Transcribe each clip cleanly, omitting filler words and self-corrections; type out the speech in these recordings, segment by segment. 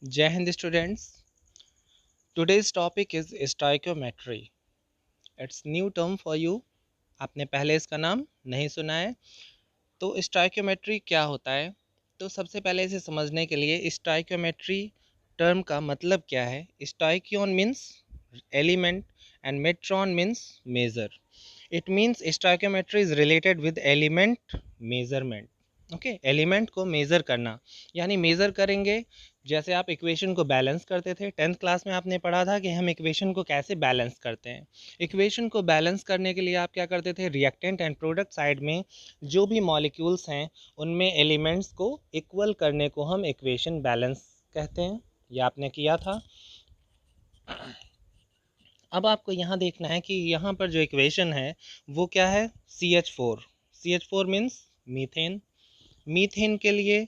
जय Hind students. Today's topic is stoichiometry. It's new term for you. आपने पहले इसका नाम नहीं सुना है। तो स्टोइकियोमेट्री क्या होता है? तो सबसे पहले इसे समझने के लिए स्टोइकियोमेट्री टर्म का मतलब क्या है। Stoichion means element and metron means measure. It means stoichiometry is related with element measurement. Okay, element को मेज़र करना यानी मेज़र करेंगे। जैसे आप इक्वेशन को बैलेंस करते थे, 10th क्लास में आपने पढ़ा था कि हम इक्वेशन को कैसे बैलेंस करते हैं। इक्वेशन को बैलेंस करने के लिए आप क्या करते थे, रिएक्टेंट एंड प्रोडक्ट साइड में जो भी मॉलिक्यूल्स हैं उनमें एलिमेंट्स को इक्वल करने को हम इक्वेशन बैलेंस कहते हैं। ये आपने किया था। अब आपको यहाँ देखना है कि यहाँ पर जो इक्वेशन है वो क्या है, CH4। CH4 means methane. Methane के लिए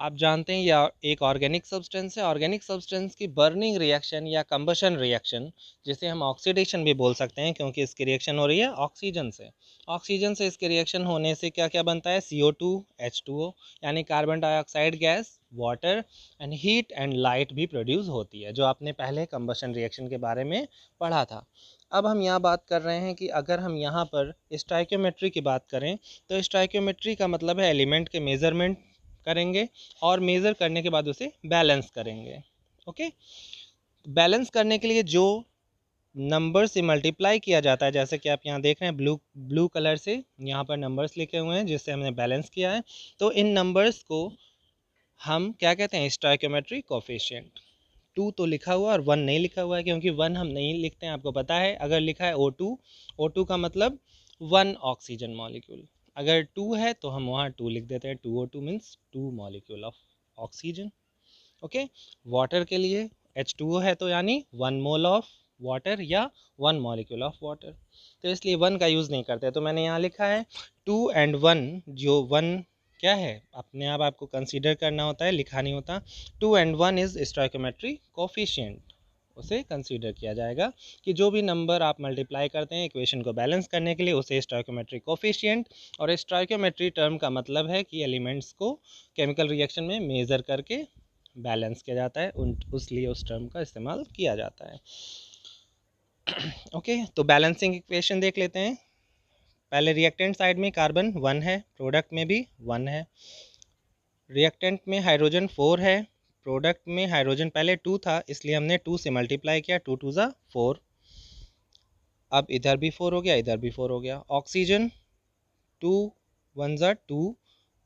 आप जानते हैं या एक ऑर्गेनिक सब्सटेंस है। ऑर्गेनिक सब्सटेंस की बर्निंग रिएक्शन या कंबशन रिएक्शन, जिसे हम ऑक्सीडेशन भी बोल सकते हैं क्योंकि इसकी रिएक्शन हो रही है ऑक्सीजन से। ऑक्सीजन से इसके रिएक्शन होने से क्या क्या बनता है, CO2 H2O यानी carbon dioxide gas, water and heat and light भी प्रोड्यूस होती है, जो आपने पहले कंबशन रिएक्शन के बारे में पढ़ा था। अब हम यहाँ बात कर रहे हैं कि अगर हम यहाँ पर स्टोइकियोमेट्री की बात करें तो स्टोइकियोमेट्री का मतलब है एलिमेंट के मेजरमेंट करेंगे और मेज़र करने के बाद उसे बैलेंस करेंगे। ओके, बैलेंस करने के लिए जो नंबर से मल्टीप्लाई किया जाता है, जैसे कि आप यहाँ देख रहे हैं ब्लू ब्लू कलर से यहाँ पर नंबर्स लिखे हुए हैं जिससे हमने बैलेंस किया है। तो इन नंबर्स को हम क्या कहते हैं, स्टोइकियोमेट्री कोफिशिएंट। 2 तो लिखा हुआ और 1 नहीं लिखा हुआ है क्योंकि 1 हम नहीं लिखते हैं, आपको पता है। अगर लिखा है O2, O2 का मतलब 1 ऑक्सीजन मॉलिक्यूल। अगर 2 है तो हम वहाँ 2 लिख देते हैं, 2O2 means 2 molecule of oxygen. Okay, water के लिए H2O है तो यानी 1 मोल ऑफ वाटर या 1 मॉलिक्यूल ऑफ वाटर। तो इसलिए 1 का यूज़ नहीं करते। तो मैंने यहाँ लिखा है 2 एंड 1। जो 1 क्या है, अपने आप आपको कंसीडर करना होता है, लिखा नहीं होता। 2 एंड 1 इज़ स्टोइकियोमेट्री कोफिशिएंट, उसे कंसीडर किया जाएगा कि जो भी नंबर आप मल्टीप्लाई करते हैं इक्वेशन को बैलेंस करने के लिए, उसे स्टोइकियोमेट्री कोफिशिएंट। और स्टोइकियोमेट्री टर्म का मतलब है कि एलिमेंट्स को केमिकल रिएक्शन में मेज़र करके बैलेंस किया जाता है, उस लिए उस टर्म का इस्तेमाल किया जाता है। ओके, तो बैलेंसिंग इक्वेशन देख लेते हैं। पहले रिएक्टेंट साइड में कार्बन 1 है, प्रोडक्ट में भी 1 है। रिएक्टेंट में हाइड्रोजन 4 है, प्रोडक्ट में हाइड्रोजन पहले 2 था इसलिए हमने 2 से मल्टीप्लाई किया, 2 2 ज़ा 4। अब इधर भी 4 हो गया, इधर भी 4 हो गया। ऑक्सीजन 2 1 ज़ा 2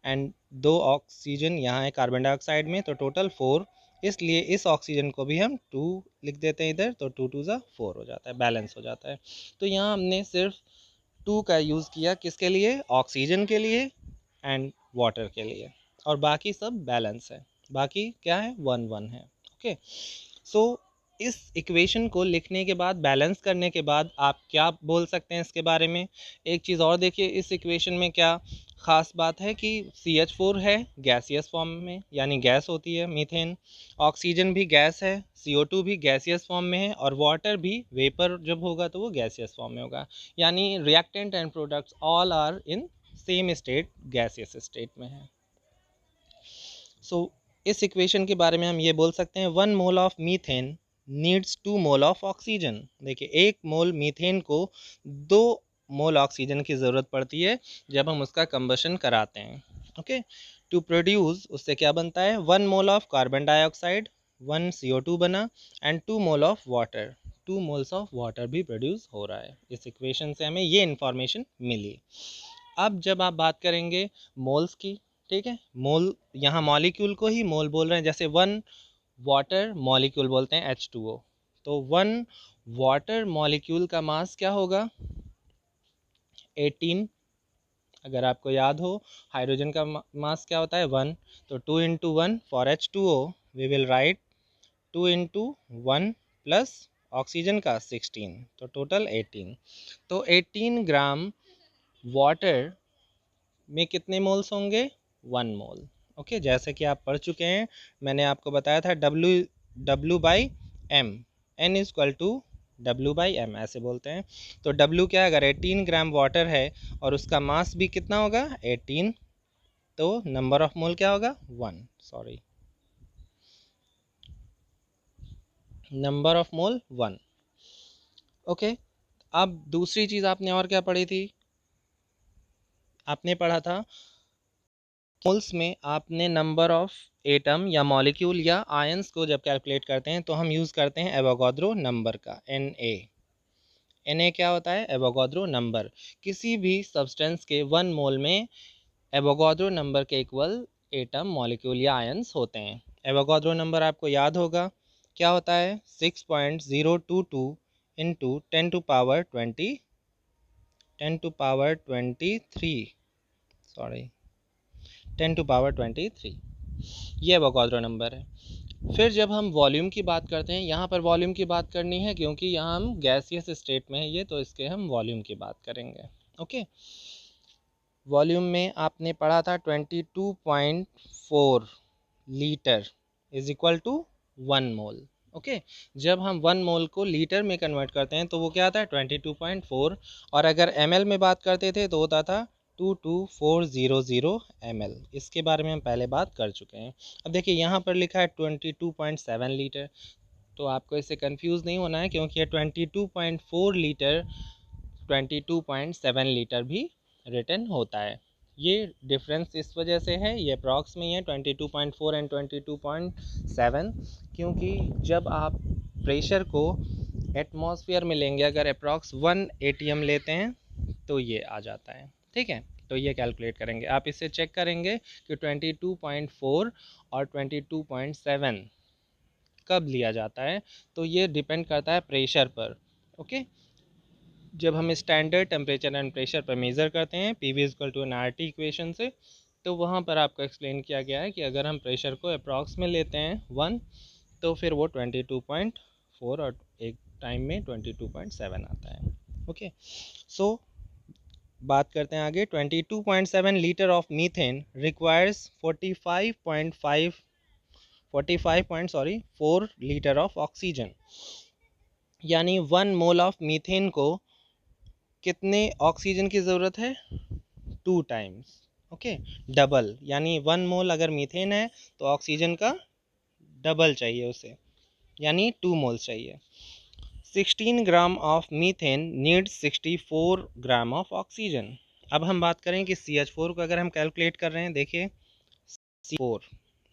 एंड 2 ऑक्सीजन यहाँ है कार्बन डाइऑक्साइड में, तो टोटल 4। इसलिए इस ऑक्सीजन को भी हम 2 लिख देते हैं इधर, तो 2 2 ज़ा 4 हो जाता है, बैलेंस हो जाता है। तो यहाँ हमने सिर्फ 2 का यूज़ किया, किसके लिए, ऑक्सीजन के लिए एंड वाटर के लिए, और बाकी सब बैलेंस है। बाकी क्या है, 1 1 है। ओके, सो इस इक्वेशन को लिखने के बाद, बैलेंस करने के बाद आप क्या बोल सकते हैं इसके बारे में। एक चीज़ और देखिए, इस इक्वेशन में क्या ख़ास बात है कि CH4 है गैसियस फॉर्म में, यानी गैस होती है मीथेन। ऑक्सीजन भी गैस है, CO2 भी गैसियस फॉर्म में है, और वाटर भी वेपर जब होगा तो वो गैसियस फॉर्म में होगा। यानी reactant and products all are in same state, gaseous state में है। सो इस इक्वेशन के बारे में हम ये बोल सकते हैं, 1 mole of methane needs 2 mole of oxygen. देखिए, 1 मोल मीथेन को 2 मोल ऑक्सीजन की ज़रूरत पड़ती है जब हम उसका कंबशन कराते हैं। ओके, टू प्रोड्यूस, उससे क्या बनता है, 1 mole of carbon dioxide, 1 CO2 बना, and 2 mole of water, 2 moles of water भी प्रोड्यूस हो रहा है। इस इक्वेशन से हमें ये इन्फॉर्मेशन मिली। अब जब आप बात करेंगे मोल्स की, ठीक है, मोल यहाँ मॉलिक्यूल को ही मोल बोल रहे हैं। जैसे 1 वाटर मॉलिक्यूल बोलते हैं H2O, तो 1 वाटर मॉलिक्यूल का मास क्या होगा, 18। अगर आपको याद हो हाइड्रोजन का मास क्या होता है, 1, तो 2 into 1 for H2O we will write 2 into 1 plus oxygen का 16, तो टोटल 18। तो 18 ग्राम वाटर में कितने मोल्स होंगे, 1 मोल। ओके, जैसे कि आप पढ़ चुके हैं, मैंने आपको बताया था W/M, N is equal to W/M ऐसे बोलते हैं। तो W क्या है, अगर 18 ग्राम वाटर है और उसका मास भी कितना होगा, 18, तो नंबर ऑफ मोल क्या होगा, 1, sorry. Number of mole 1। Okay, अब दूसरी चीज़ आपने और क्या पढ़ी थी, आपने पढ़ा था मोल्स में आपने नंबर ऑफ एटम या मॉलिक्यूल या आयंस को जब कैलकुलेट करते हैं तो हम यूज़ करते हैं एवोगाद्रो नंबर का, Na क्या होता है, एवोगाद्रो नंबर। किसी भी सब्सटेंस के 1 मोल में एवोगाद्रो नंबर के इक्वल एटम, मॉलिक्यूल या आयंस होते हैं। एवोगाद्रो नंबर आपको याद होगा क्या होता है, 6.022 इंटू 10 टू पावर 23, ये एवोगाद्रो नंबर है। फिर जब हम वॉल्यूम की बात करते हैं, यहाँ पर वॉल्यूम की बात करनी है क्योंकि यहाँ हम गैसियस स्टेट में है ये, तो इसके हम वॉल्यूम की बात करेंगे। ओके, वॉल्यूम में आपने पढ़ा था 22.4 litre is equal to 1 mole. Okay, जब हम 1 मोल को लीटर में कन्वर्ट करते हैं तो वो क्या आता है 22.4, और अगर ml में बात करते थे तो होता था 22400 ml। इसके बारे में हम पहले बात कर चुके हैं। अब देखिए यहाँ पर लिखा है 22.7 लीटर, तो आपको इससे कंफ्यूज नहीं होना है क्योंकि ये 22.4 लीटर 22.7 लीटर भी रिटर्न होता है। ये डिफरेंस इस वजह से है, ये अप्रॉक्स में है 22.4 एंड 22.7, क्योंकि जब आप प्रेशर को एटमॉस्फेयर में लेंगे, अगर अप्रॉक्स 1 atm लेते हैं तो ये आ जाता है। ठीक है, तो ये कैलकुलेट करेंगे, आप इससे चेक करेंगे कि 22.4 और 22.7 कब लिया जाता है, तो ये डिपेंड करता है प्रेशर पर। ओके, जब हम स्टैंडर्ड टेम्परेचर एंड प्रेशर पर मेज़र करते हैं P V equal to N R T equation से, तो वहाँ पर आपको एक्सप्लेन किया गया है कि अगर हम प्रेशर को अप्रॉक्स में लेते हैं 1, तो फिर वो 22.4 और एक टाइम में 22.7 आता है। ओके, सो बात करते हैं आगे। 22.7 litre of methane requires 4 litre of oxygen, यानी 1 मोल ऑफ मीथेन को कितने ऑक्सीजन की ज़रूरत है, 2 टाइम्स। ओके, डबल, यानी 1 मोल अगर मीथेन है तो ऑक्सीजन का डबल चाहिए उसे, यानी 2 मोल्स चाहिए। 16 gram of methane needs 64 gram of oxygen. अब हम बात करें कि CH4 को अगर हम कैलकुलेट कर रहे हैं, देखिए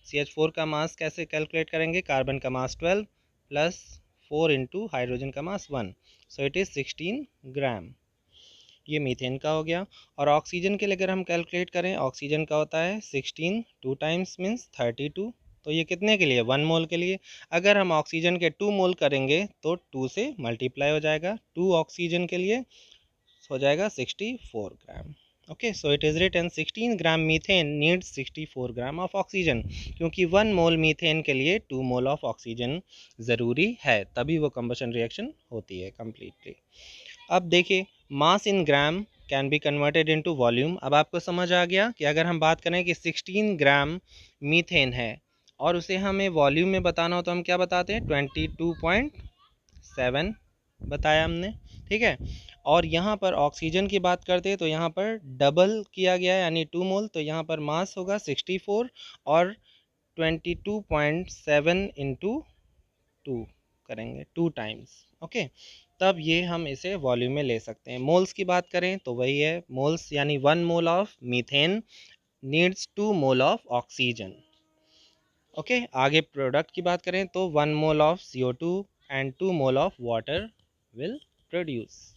CH4 का मास कैसे कैलकुलेट करेंगे, कार्बन का मास 12 प्लस 4 इंटू हाइड्रोजन का मास 1, सो इट इज़ 16 ग्राम। ये मीथेन का हो गया। और ऑक्सीजन के लिए अगर हम कैलकुलेट करें, ऑक्सीजन का होता है 16, 2 टाइम्स मीन्स 32, तो ये कितने के लिए, 1 मोल के लिए। अगर हम ऑक्सीजन के 2 मोल करेंगे तो 2 से मल्टीप्लाई हो जाएगा, 2 ऑक्सीजन के लिए हो जाएगा 64 gram. Okay, so it is written 16 gram methane needs 64 gram of oxygen, क्योंकि 1 मोल मीथेन के लिए 2 मोल ऑफ ऑक्सीजन ज़रूरी है, तभी वो कंबशन रिएक्शन होती है कम्प्लीटली। अब देखिए, mass in gram can be converted into volume. अब आपको समझ आ गया कि अगर हम बात करें कि 16 ग्राम मीथेन है और उसे हमें वॉल्यूम में बताना हो तो हम क्या बताते हैं, 22.7 बताया हमने। ठीक है, और यहाँ पर ऑक्सीजन की बात करते हैं तो यहाँ पर डबल किया गया है, यानी 2 मोल, तो यहाँ पर मास होगा 64 और 22.7 इंटू 2 करेंगे, 2 टाइम्स। ओके, तब ये हम इसे वॉल्यूम में ले सकते हैं। मोल्स की बात करें तो वही है, मोल्स यानी 1 mole of methane needs 2 mole of oxygen. Okay, आगे प्रोडक्ट की बात करें तो 1 mole of CO2 and 2 mole of water will produce.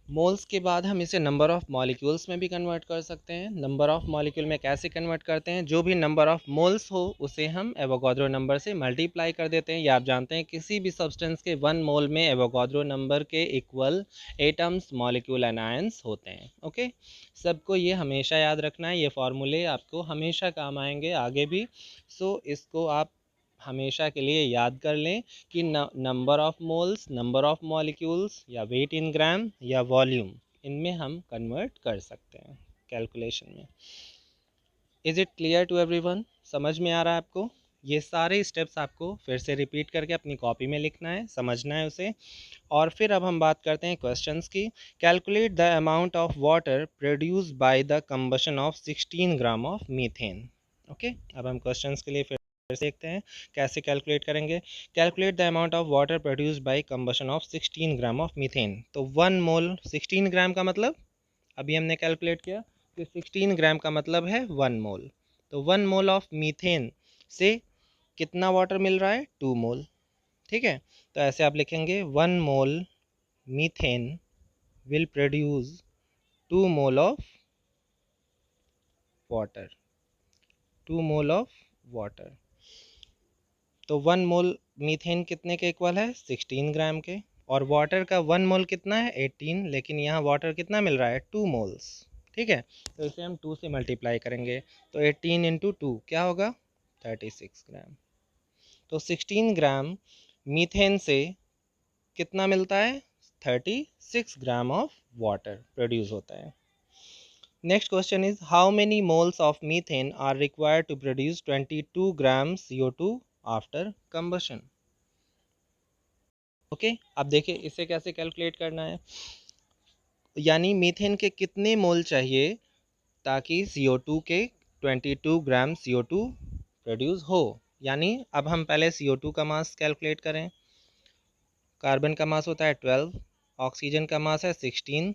Moles के बाद हम इसे नंबर ऑफ़ मॉलिक्यूल्स में भी कन्वर्ट कर सकते हैं। नंबर ऑफ़ मॉलिक्यूल में कैसे कन्वर्ट करते हैं, जो भी नंबर ऑफ़ मोल्स हो उसे हम एवोगाद्रो नंबर से मल्टीप्लाई कर देते हैं। या आप जानते हैं किसी भी सब्सटेंस के 1 मोल में एवोगाद्रो नंबर के equal atoms, molecule and ions होते हैं। ओके, सबको ये हमेशा याद रखना है, ये फार्मूले आपको हमेशा काम आएंगे आगे भी। सो इसको आप हमेशा के लिए याद कर लें कि number of moles, number of molecules या वेट इन ग्राम या वॉल्यूम, इनमें हम कन्वर्ट कर सकते हैं कैलकुलेशन में। Is it clear to everyone, समझ में आ रहा है आपको? ये सारे स्टेप्स आपको फिर से रिपीट करके अपनी कॉपी में लिखना है, समझना है उसे। और फिर अब हम बात करते हैं क्वेश्चंस की। Calculate the amount of water produced by the combustion of 16 gram of methane. Okay, अब हम क्वेश्चंस के लिए फिर से देखते हैं कैसे कैलकुलेट करेंगे। Calculate the amount of water produced by combustion of 16 gram of methane. तो 1 मोल 16 ग्राम का मतलब अभी हमने कैलकुलेट किया कि 16 ग्राम का मतलब है 1 मोल। तो 1 मोल ऑफ मीथेन से कितना वाटर मिल रहा है? 2 मोल। ठीक है, तो ऐसे आप लिखेंगे 1 mole methane will produce 2 mole of water, 2 mole of water. तो 1 मोल मीथेन कितने के इक्वल है? 16 ग्राम के। और वाटर का 1 मोल कितना है? 18, लेकिन यहाँ वाटर कितना मिल रहा है? 2 मोल्स। ठीक है, तो इसे हम 2 से मल्टीप्लाई करेंगे, तो 18 इंटू 2 क्या होगा? 36 ग्राम। तो 16 ग्राम मीथेन से कितना मिलता है? 36 ग्राम ऑफ वाटर प्रोड्यूस होता है। Next question is how many moles of methane are required to produce 22 grams CO2 after combustion? Okay, अब देखिए इसे कैसे कैलकुलेट करना है। यानी मीथेन के कितने मोल चाहिए ताकि CO2 के 22 ग्राम CO2 प्रोड्यूस हो। यानी अब हम पहले CO2 का मास कैलकुलेट करें। कार्बन का मास होता है 12, ऑक्सीजन का मास है 16,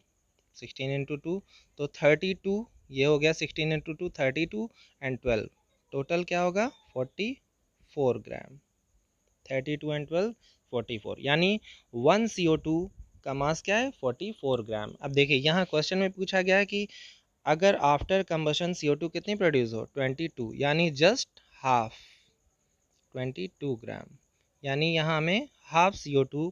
16 इंटू 2 तो 32, ये हो गया 16 इंटू 2 32 एंड 12, टोटल क्या होगा? 44 ग्राम। 32 एंड 12 44, यानी 1 CO2 का मास क्या है? 44 ग्राम। अब देखिए यहाँ क्वेश्चन में पूछा गया है कि अगर आफ्टर कंबशन CO2 कितनी प्रोड्यूस हो? 22, यानी जस्ट हाफ, 22 ग्राम। यानी यहाँ हमें हाफ CO2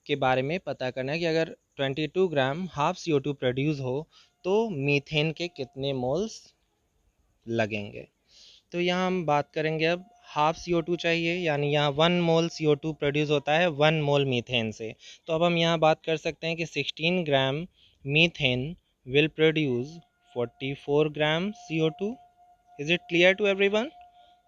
के बारे में पता करना है कि अगर 22 ग्राम हाफ CO2 प्रोड्यूस हो तो मीथेन के कितने मोल्स लगेंगे। तो यहाँ हम बात करेंगे अब हाफ CO2 चाहिए, यानी यहाँ 1 मोल CO2 प्रोड्यूस होता है 1 मोल मीथेन से। तो अब हम यहाँ बात कर सकते हैं कि 16 gram methane will produce 44 gram CO2। Is it clear to everyone?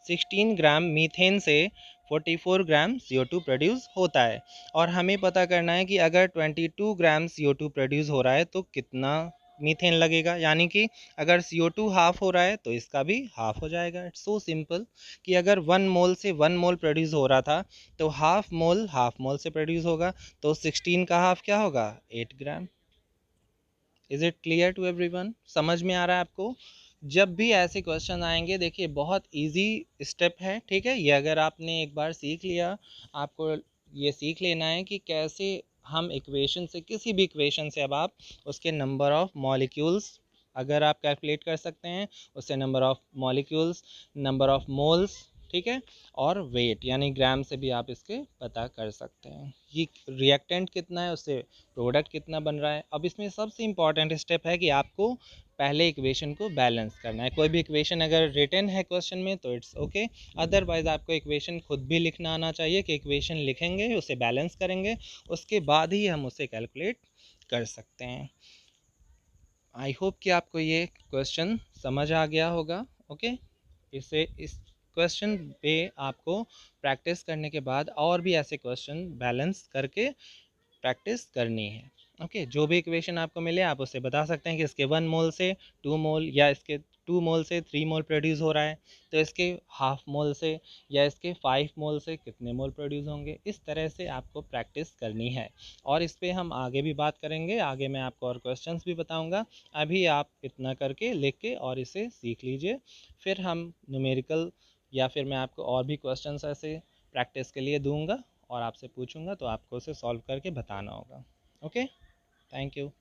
16 gram methane से 44 ग्राम CO2 प्रोड्यूस होता है, और हमें पता करना है कि अगर 22 ग्राम CO2 प्रोड्यूस हो रहा है तो कितना मीथेन लगेगा। यानी कि अगर CO2 हाफ हो रहा है तो इसका भी हाफ हो जाएगा। इट्स सो सिंपल कि अगर 1 मोल से 1 मोल प्रोड्यूस हो रहा था तो हाफ मोल से प्रोड्यूस होगा, तो 16 का हाफ क्या होगा? 8 gram. Is it clear to everyone? समझ में आ रहा है आपको? जब भी ऐसे क्वेश्चन आएंगे देखिए बहुत इजी स्टेप है। ठीक है, ये अगर आपने एक बार सीख लिया, आपको ये सीख लेना है कि कैसे हम इक्वेशन से, किसी भी इक्वेशन से अब आप उसके नंबर ऑफ मॉलिक्यूल्स अगर आप कैलकुलेट कर सकते हैं, उससे number of molecules, number of moles, ठीक है, और वेट यानी ग्राम से भी आप इसके पता कर सकते हैं। ये रिएक्टेंट कितना है, उससे प्रोडक्ट कितना बन रहा है। अब इसमें सबसे इम्पॉर्टेंट स्टेप है कि आपको पहले इक्वेशन को बैलेंस करना है। कोई भी इक्वेशन अगर रिटन है क्वेश्चन में तो इट्स ओके, अदरवाइज आपको इक्वेशन खुद भी लिखना आना चाहिए कि इक्वेशन लिखेंगे, उसे बैलेंस करेंगे, उसके बाद ही हम उसे कैलकुलेट कर सकते हैं। आई होप कि आपको ये क्वेश्चन समझ आ गया होगा। ओके, इस क्वेश्चन पे आपको प्रैक्टिस करने के बाद और भी ऐसे क्वेश्चन बैलेंस करके प्रैक्टिस करनी है। ओके, जो भी इक्वेशन आपको मिले आप उससे बता सकते हैं कि इसके 1 मोल से 2 मोल, या इसके 2 मोल से 3 मोल प्रोड्यूस हो रहा है, तो इसके हाफ मोल से या इसके 5 मोल से कितने मोल प्रोड्यूस होंगे। इस तरह से आपको प्रैक्टिस करनी है, और इस पर हम आगे भी बात करेंगे। आगे मैं आपको और क्वेश्चंस भी बताऊंगा। अभी आप इतना करके लिख के और इसे सीख लीजिए, फिर हम न्यूमेरिकल या फिर मैं आपको और भी क्वेश्चंस ऐसे प्रैक्टिस के लिए दूंगा और आपसे पूछूंगा, तो आपको उसे सॉल्व करके बताना होगा। Okay, thank you.